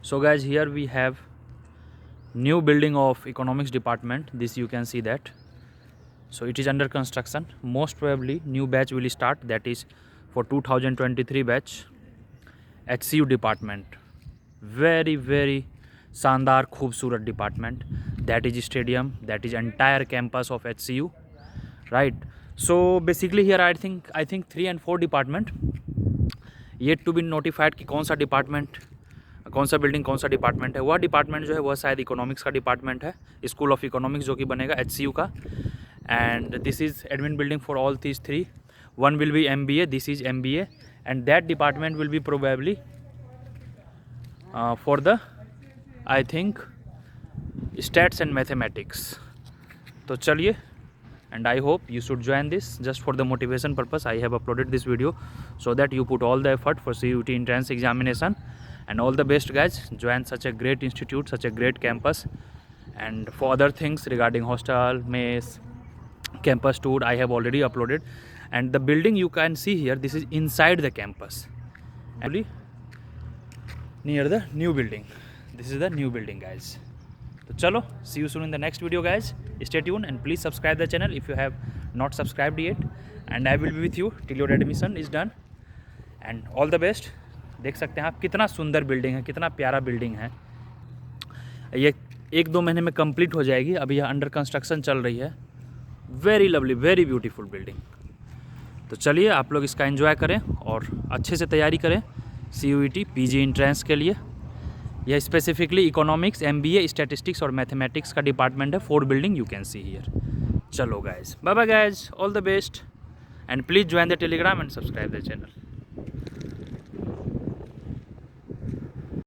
So guys, here we have new building of economics department. This you can see that. So it is under construction. Most probably new batch will start, that is for 2023 batch. HCU department, very शानदार खूबसूरत department. That is stadium, that is entire campus of HCU, right? So basically here I think 3 and 4 department yet to be notified कि कौन सा department, कौन सा building, कौन सा department है. वह डिपार्टमेंट जो है वह शायद इकोनॉमिक्स का डिपार्टमेंट है, स्कूल ऑफ इकोनॉमिक्स जो कि बनेगा HCU का. And this is admin building for all these 3. One will be MBA, this is MBA, and that department will be probably for the I think stats and mathematics. तो चलिए, and I hope you should join this just for the motivation purpose. I have uploaded this video so that you put all the effort for CUET entrance examination, and all the best guys. Join such a great institute, such a great campus. And for other things regarding hostel, mess, campus tour, I have already uploaded. And the building you can see here, this is inside the campus, actually near the new building. This is the new building guys. So chalo, see you soon in the next video guys. Stay tuned and please subscribe the channel if you have not subscribed yet, and I will be with you till your admission is done. And all the best. देख सकते हैं आप कितना सुंदर building है, कितना प्यारा building है. ये 1-2 महीने में कंप्लीट हो जाएगी. अभी यह अंडर कंस्ट्रक्शन चल रही है. Very lovely, very beautiful building. तो चलिए आप लोग इसका एंजॉय करें और अच्छे से तैयारी करें CUET PG एंट्रेंस के लिए. यह स्पेसिफिकली इकोनॉमिक्स, MBA, स्टैटिस्टिक्स और मैथमेटिक्स का डिपार्टमेंट है. 4 building you can see here. चलो guys, bye bye guys, all the best, and please join the Telegram and subscribe the channel.